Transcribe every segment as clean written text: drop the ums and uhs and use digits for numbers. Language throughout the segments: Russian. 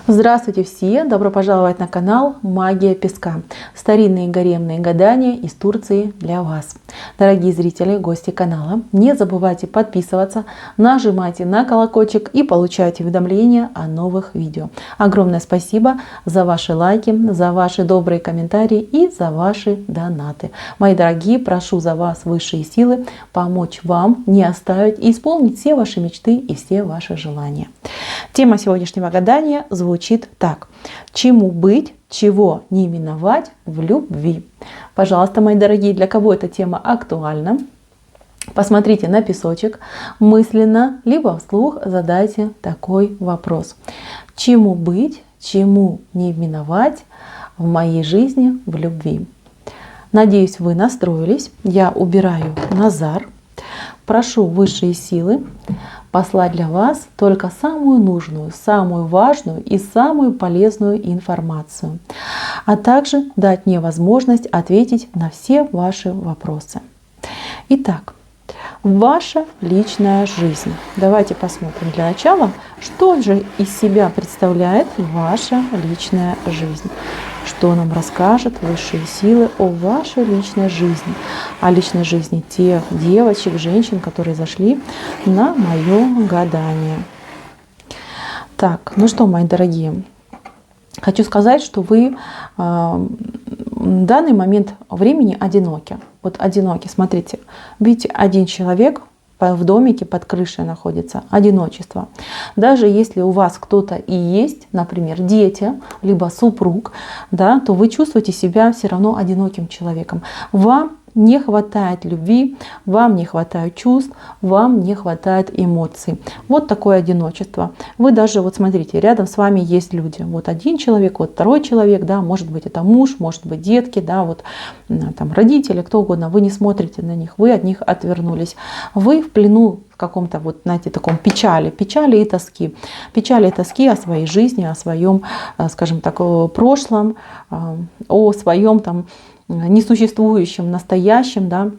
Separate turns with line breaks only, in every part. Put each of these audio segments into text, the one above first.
Здравствуйте все! Добро пожаловать на канал Магия Песка. Старинные гаремные гадания из Турции для вас. Дорогие зрители, гости канала, не забывайте подписываться, нажимайте на колокольчик и получайте уведомления о новых видео. Огромное спасибо за ваши лайки, за ваши добрые комментарии и за ваши донаты. Мои дорогие, прошу за вас высшие силы помочь вам не оставить и исполнить все ваши мечты и все ваши желания. Тема сегодняшнего гадания звучит так. Чему быть, чего не миновать в любви? Пожалуйста, мои дорогие, для кого эта тема актуальна, посмотрите на песочек, мысленно, либо вслух задайте такой вопрос. Чему быть, чему не миновать в моей жизни в любви? Надеюсь, вы настроились. Я убираю Назар. Прошу высшие силы послать для вас только самую нужную, самую важную и самую полезную информацию, а также дать мне возможность ответить на все ваши вопросы. Итак, ваша личная жизнь. Давайте посмотрим для начала, что же из себя представляет ваша личная жизнь. Что нам расскажет высшие силы о вашей личной жизни, о личной жизни тех девочек, женщин, которые зашли на мое гадание. Так, ну что, мои дорогие, хочу сказать, что вы в данный момент времени одиноки. Вот одиноки, смотрите, видите, один человек в домике под крышей находится, одиночество. Даже если у вас кто-то и есть, например, дети, либо супруг, да, то вы чувствуете себя все равно одиноким человеком. Вам не хватает любви, вам не хватает чувств, вам не хватает эмоций. Вот такое одиночество. Вы даже, вот смотрите, рядом с вами есть люди. Вот один человек, вот второй человек, да, может быть это муж, может быть детки, да, вот там родители, кто угодно. Вы не смотрите на них, вы от них отвернулись. Вы в плену в каком-то вот, знаете, таком печали и тоски. Печали и тоски о своей жизни, о своем, скажем так, прошлом, о своем там несуществующем, настоящем, да,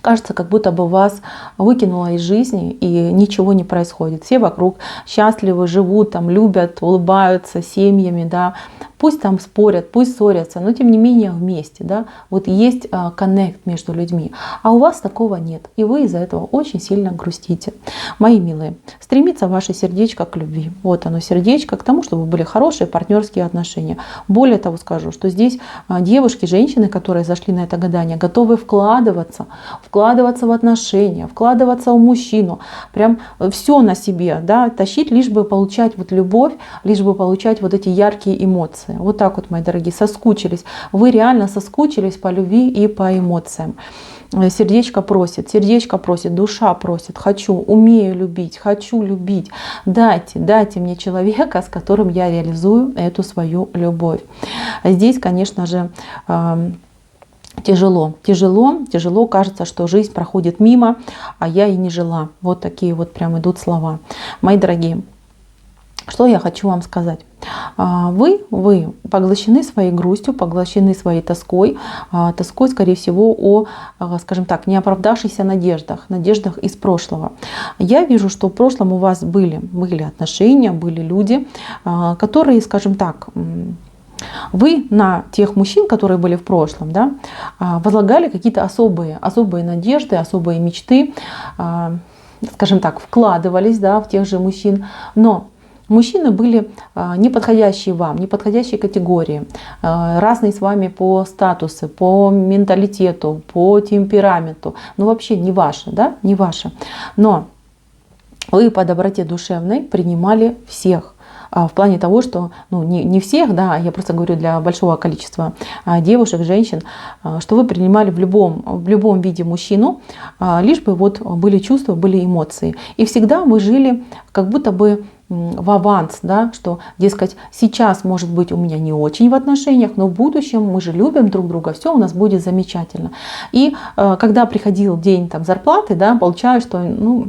кажется, как будто бы вас выкинуло из жизни и ничего не происходит. Все вокруг счастливы, живут, там, любят, улыбаются семьями, да. Пусть там спорят, пусть ссорятся, но тем не менее вместе, да. Вот есть коннект между людьми, а у вас такого нет, и вы из-за этого очень сильно грустите. Мои милые, стремится ваше сердечко к любви. Вот оно, сердечко, к тому, чтобы были хорошие партнерские отношения. Более того, скажу, что здесь девушки, женщины, которые зашли на это гадание, готовы вкладываться в отношения, вкладываться в мужчину, прям все на себе, да, тащить, лишь бы получать вот любовь, лишь бы получать вот эти яркие эмоции. Вот так вот, мои дорогие, соскучились. Вы реально соскучились по любви и по эмоциям. Сердечко просит, душа просит, хочу, умею любить, хочу любить. Дайте мне человека, с которым я реализую эту свою любовь. Здесь, конечно же, тяжело, кажется, что жизнь проходит мимо, а я и не жила. Вот такие вот прям идут слова. Мои дорогие, что я хочу вам сказать? Вы поглощены своей грустью, поглощены своей тоской, скорее всего, о, скажем так, неоправдавшихся надеждах из прошлого. Я вижу, что в прошлом у вас были отношения, были люди, которые, скажем так, вы на тех мужчин, которые были в прошлом, да, возлагали какие-то особые надежды, особые мечты, скажем так, вкладывались, да, в тех же мужчин, но мужчины были неподходящие вам, неподходящей категории, разные с вами по статусу, по менталитету, по темпераменту, ну вообще не ваши, да, не ваши. Но вы по доброте душевной принимали всех. В плане того, что ну, не всех, да, я просто говорю для большого количества девушек, женщин, что вы принимали в любом виде мужчину, лишь бы вот были чувства, были эмоции. И всегда вы жили как будто бы в аванс, да, что, дескать, сейчас, может быть, у меня не очень в отношениях, но в будущем мы же любим друг друга, все у нас будет замечательно. И когда приходил день там, зарплаты, да, получалось, что ну,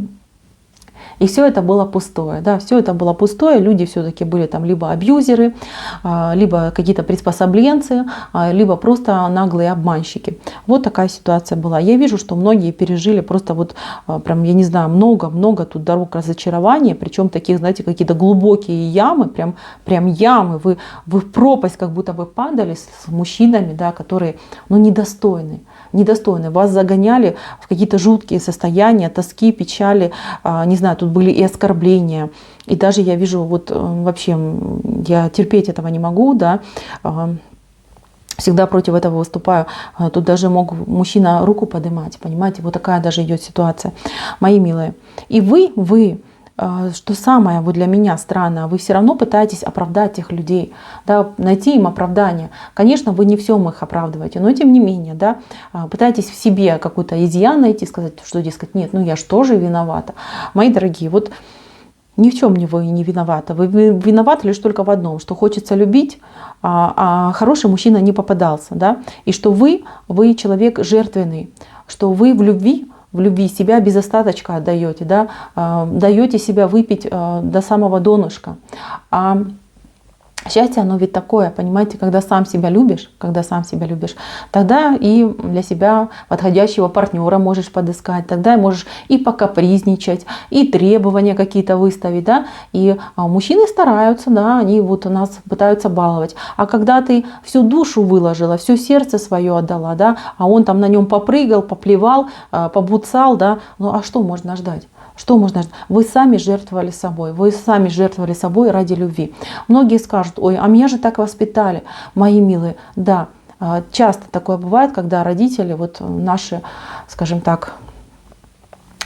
И все это было пустое, да, все это было пустое, люди все-таки были там либо абьюзеры, либо какие-то приспособленцы, либо просто наглые обманщики. Вот такая ситуация была. Я вижу, что многие пережили просто вот прям, я не знаю, много тут дорог разочарования, причем таких, знаете, какие-то глубокие ямы, прям ямы, вы в пропасть как будто бы падали с мужчинами, да, которые, ну, недостойны. Вас загоняли в какие-то жуткие состояния, тоски, печали, не знаю, тут были и оскорбления. И даже я вижу, вот вообще, я терпеть этого не могу, да, всегда против этого выступаю. Тут даже мог мужчина руку поднимать, понимаете, вот такая даже идет ситуация, мои милые. И вы, что самое вот для меня странно, вы все равно пытаетесь оправдать тех людей, да, найти им оправдание. Конечно, вы не всем их оправдываете, но тем не менее, да, пытаетесь в себе какой-то изъян найти, сказать, что, дескать, нет, ну я ж тоже виновата. Мои дорогие, вот ни в чем вы не виноваты. Вы виноваты лишь только в одном, что хочется любить, а хороший мужчина не попадался, да, и что вы человек жертвенный, что вы в любви себя без остаточка отдаете, да, даете себя выпить до самого донышка. А счастье, оно ведь такое, понимаете, когда сам себя любишь, тогда и для себя подходящего партнера можешь подыскать, тогда можешь и покапризничать, и требования какие-то выставить, да, и мужчины стараются, да, они вот нас пытаются баловать, а когда ты всю душу выложила, все сердце свое отдала, да, а он там на нем попрыгал, поплевал, побуцал, да, ну а что можно ждать? Что можно ждать? Вы сами жертвовали собой ради любви. Многие скажут, ой, а меня же так воспитали, мои милые. Да, часто такое бывает, когда родители, вот наши, скажем так,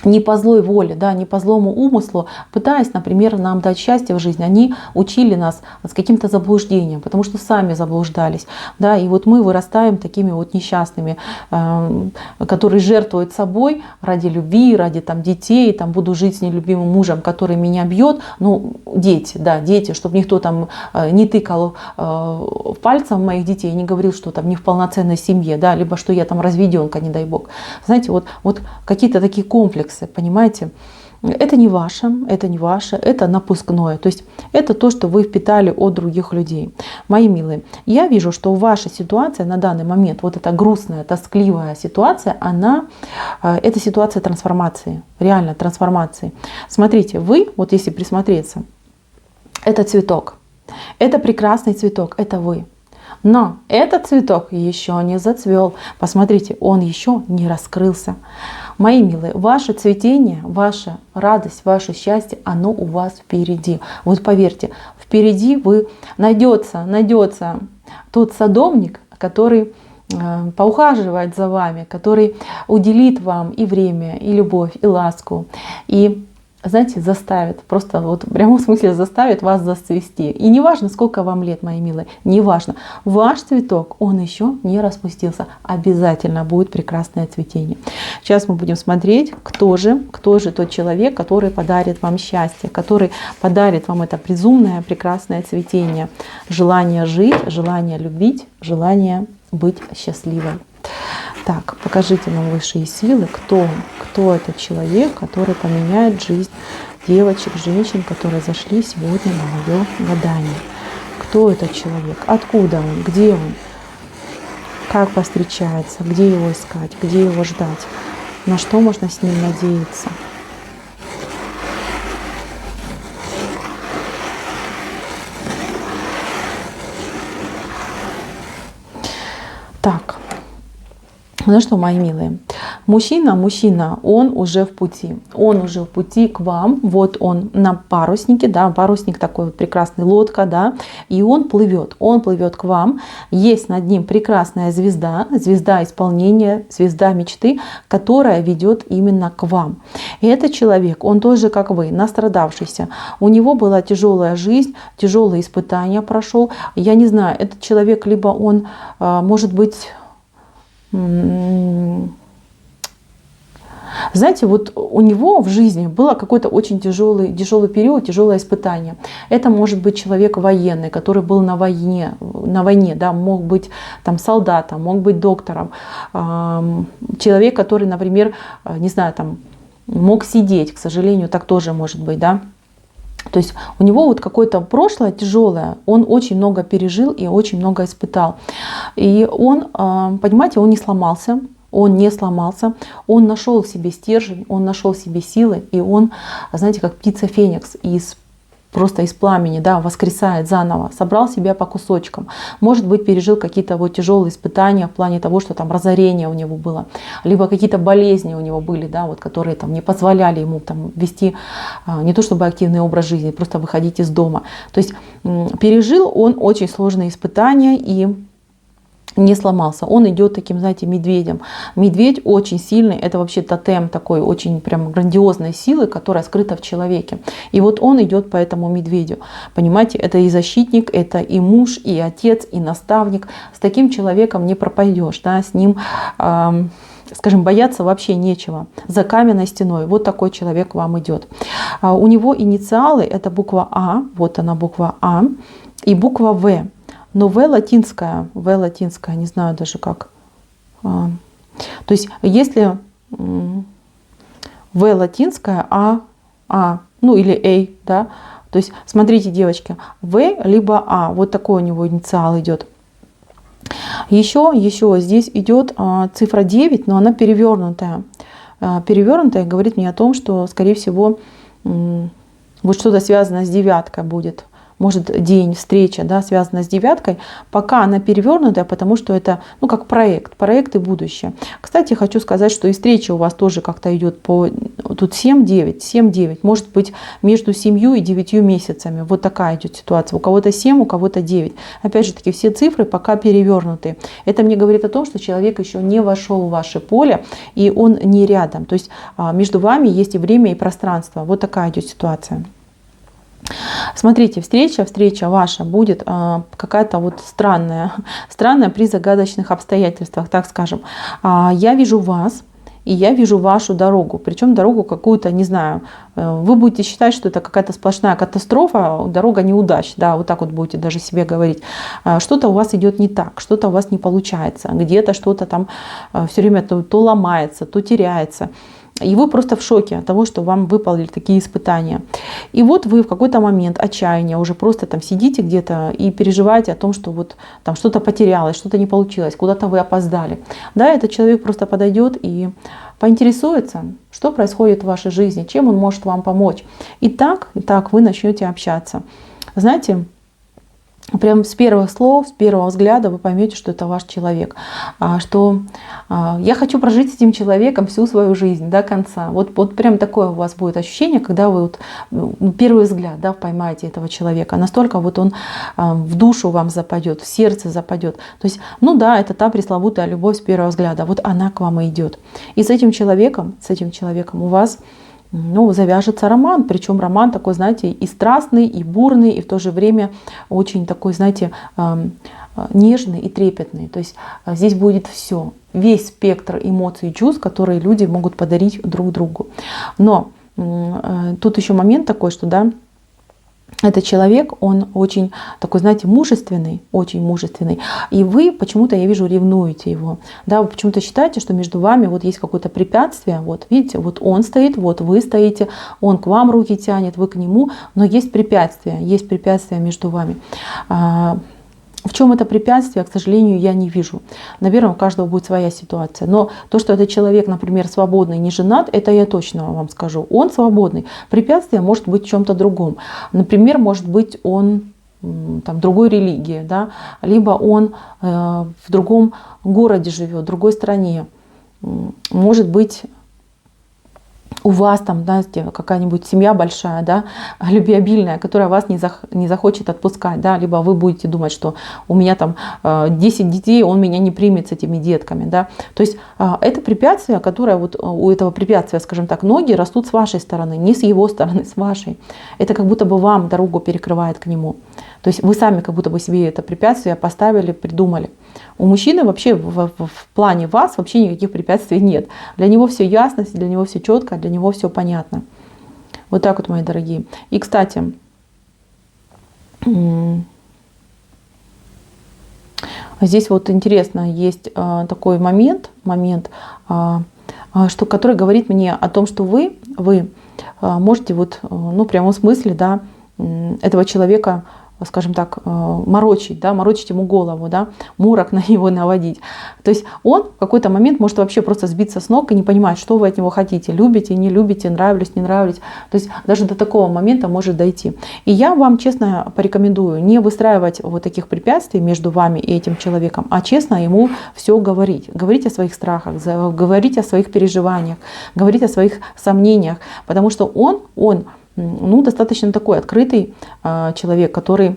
не по злой воле, да, не по злому умыслу, пытаясь, например, нам дать счастье в жизни, они учили нас с каким-то заблуждением, потому что сами заблуждались. Да, и вот мы вырастаем такими вот несчастными, которые жертвуют собой ради любви, ради там, детей, там, буду жить с нелюбимым мужем, который меня бьет. Ну, дети, чтобы никто там не тыкал пальцем в моих детей, не говорил, что там не в полноценной семье, да, либо что я там разведенка, не дай бог. Знаете, вот какие-то такие комплексы, понимаете, это не ваше, это напускное. То есть это то, что вы впитали от других людей. Мои милые, я вижу, что ваша ситуация на данный момент, вот эта грустная, тоскливая ситуация, это ситуация трансформации, реально трансформации. Смотрите, вы, вот если присмотреться, это цветок, это прекрасный цветок, это вы. Но этот цветок еще не зацвел. Посмотрите, он еще не раскрылся. Мои милые, ваше цветение, ваша радость, ваше счастье, оно у вас впереди. Вот поверьте, впереди найдется тот садовник, который поухаживает за вами, который уделит вам и время, и любовь, и ласку, и, знаете, заставит, просто вот в прямом смысле заставит вас зацвести. И не важно, сколько вам лет, мои милые, не важно. Ваш цветок, он еще не распустился. Обязательно будет прекрасное цветение. Сейчас мы будем смотреть, кто же тот человек, который подарит вам счастье, который подарит вам это безумное, прекрасное цветение. Желание жить, желание любить, желание быть счастливой. Так, покажите нам высшие силы, кто этот человек, который поменяет жизнь девочек, женщин, которые зашли сегодня на мое гадание. Кто этот человек? Откуда он? Где он? Как повстречается? Где его искать? Где его ждать? На что можно с ним надеяться? Так. Ну что, мои милые, мужчина, он уже в пути к вам, вот он на паруснике, да, парусник такой вот прекрасный, лодка, да, и он плывет к вам, есть над ним прекрасная звезда исполнения, звезда мечты, которая ведет именно к вам. И этот человек, он тоже, как вы, настрадавшийся, у него была тяжелая жизнь, тяжелые испытания прошел, я не знаю, этот человек, либо он, может быть, знаете, вот у него в жизни было какой-то очень тяжелый период, тяжелое испытание. Это может быть человек военный, который был на войне, да, мог быть там солдатом, мог быть доктором. Человек, который, например, не знаю, там мог сидеть, к сожалению, так тоже может быть, да. То есть у него вот какое-то прошлое тяжелое, он очень много пережил и очень много испытал. И он, понимаете, он не сломался, он не сломался, он нашел в себе стержень, он нашел в себе силы, и он, знаете, как птица Феникс просто из пламени, да, воскресает заново, собрал себя по кусочкам. Может быть, пережил какие-то вот тяжелые испытания в плане того, что там разорение у него было, либо какие-то болезни у него были, да, вот, которые там не позволяли ему там вести не то чтобы активный образ жизни, просто выходить из дома. То есть пережил он очень сложные испытания и не сломался. Он идет таким, знаете, медведем. Медведь очень сильный, это вообще тотем такой очень прям грандиозной силы, которая скрыта в человеке. И вот он идет по этому медведю. Понимаете, это и защитник, это и муж, и отец, и наставник. С таким человеком не пропадешь, да, с ним, скажем, бояться вообще нечего. За каменной стеной вот такой человек вам идет. У него инициалы, это буква А, вот она буква А, и буква В. Но В латинская, не знаю даже как. То есть если В латинская, ну или А, да. То есть смотрите, девочки, В либо А, вот такой у него инициал идет. Еще здесь идет цифра 9, но она перевернутая. Перевернутая говорит мне о том, что, скорее всего, вот что-то связано с девяткой будет. Может, день, встреча, да, связана с девяткой, пока она перевернутая, потому что это, ну, как проект и будущее. Кстати, хочу сказать, что и встреча у вас тоже как-то идет по, тут 7-9, может быть, между 7 и 9 месяцами. Вот такая идет ситуация. У кого-то 7, у кого-то 9. Опять же таки, все цифры пока перевернуты. Это мне говорит о том, что человек еще не вошел в ваше поле, и он не рядом. То есть между вами есть и время, и пространство. Вот такая идет ситуация. Смотрите, встреча ваша будет какая-то вот странная при загадочных обстоятельствах, так скажем. Я вижу вас, и я вижу вашу дорогу, причем дорогу какую-то, не знаю, вы будете считать, что это какая-то сплошная катастрофа, дорога неудач, да, вот так вот будете даже себе говорить. Что-то у вас идет не так, что-то у вас не получается, где-то что-то там все время то ломается, то теряется. И вы просто в шоке от того, что вам выпали такие испытания. И вот вы в какой-то момент отчаяния уже просто там сидите где-то и переживаете о том, что вот там что-то потерялось, что-то не получилось, куда-то вы опоздали. Да, этот человек просто подойдет и поинтересуется, что происходит в вашей жизни, чем он может вам помочь. И так вы начнете общаться. Знаете, прям с первых слов, с первого взгляда вы поймете, что это ваш человек. Что я хочу прожить с этим человеком всю свою жизнь до конца. Вот прям такое у вас будет ощущение, когда вы вот первый взгляд, да, поймаете этого человека. Настолько вот он в душу вам западет, в сердце западет. То есть, ну да, это та пресловутая любовь с первого взгляда. Вот она к вам и идет. И с этим человеком у вас завяжется роман, причем роман такой, знаете, и страстный, и бурный, и в то же время очень такой, знаете, нежный и трепетный. То есть здесь будет все, весь спектр эмоций и чувств, которые люди могут подарить друг другу. Но тут еще момент такой, что, да, этот человек, он очень такой, знаете, мужественный, очень мужественный. И вы почему-то, я вижу, ревнуете его. Да, вы почему-то считаете, что между вами вот есть какое-то препятствие. Вот видите, вот он стоит, вот вы стоите, он к вам руки тянет, вы к нему. Но есть препятствие между вами. В чем это препятствие, к сожалению, я не вижу. Наверное, у каждого будет своя ситуация. Но то, что этот человек, например, свободный, не женат, это я точно вам скажу. Он свободный. Препятствие может быть в чем-то другом. Например, может быть, он там, другой религии, да? Либо он в другом городе живет, в другой стране. Может быть, у вас там, да, какая-нибудь семья большая, да, любвеобильная, которая вас не захочет отпускать, да, либо вы будете думать, что у меня там 10 детей, он меня не примет с этими детками, да. То есть это препятствие, которое вот у этого препятствия, скажем так, ноги растут с вашей стороны, не с его стороны, с вашей. Это как будто бы вам дорогу перекрывает к нему. То есть вы сами как будто бы себе это препятствие поставили, придумали. У мужчины вообще в плане вас вообще никаких препятствий нет. Для него все ясно, для него все четко, для него все понятно. Вот так вот, мои дорогие. И, кстати, здесь вот интересно, есть такой момент. который говорит мне о том, что вы можете вот, ну, в прямом смысле, да, этого человека, скажем так, морочить, да, морочить ему голову, да, морок на него наводить. То есть он в какой-то момент может вообще просто сбиться с ног и не понимать, что вы от него хотите, любите, не любите, нравлюсь, не нравлюсь. То есть даже до такого момента может дойти. И я вам честно порекомендую не выстраивать вот таких препятствий между вами и этим человеком, а честно ему все говорить. Говорить о своих страхах, говорить о своих переживаниях, говорить о своих сомнениях, потому что он ну, достаточно такой открытый человек, который,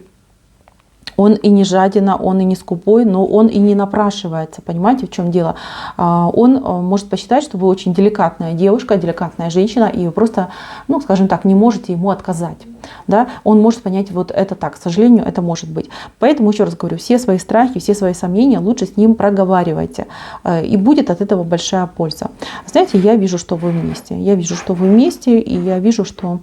он и не жадина, он и не скупой, но он и не напрашивается. Понимаете, в чем дело? Он может посчитать, что вы очень деликатная девушка, деликатная женщина, и вы просто, ну, скажем так, не можете ему отказать. Да? Он может понять вот это так. К сожалению, это может быть. Поэтому, еще раз говорю, все свои страхи, все свои сомнения лучше с ним проговаривайте. И будет от этого большая польза. Знаете, я вижу, что вы вместе. Я вижу, что вы вместе, и я вижу, что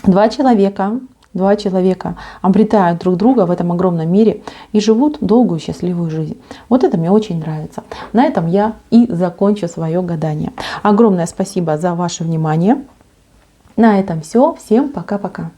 два человека обретают друг друга в этом огромном мире и живут долгую счастливую жизнь. Вот это мне очень нравится. На этом я и закончу свое гадание. Огромное спасибо за ваше внимание. На этом все. Всем пока-пока.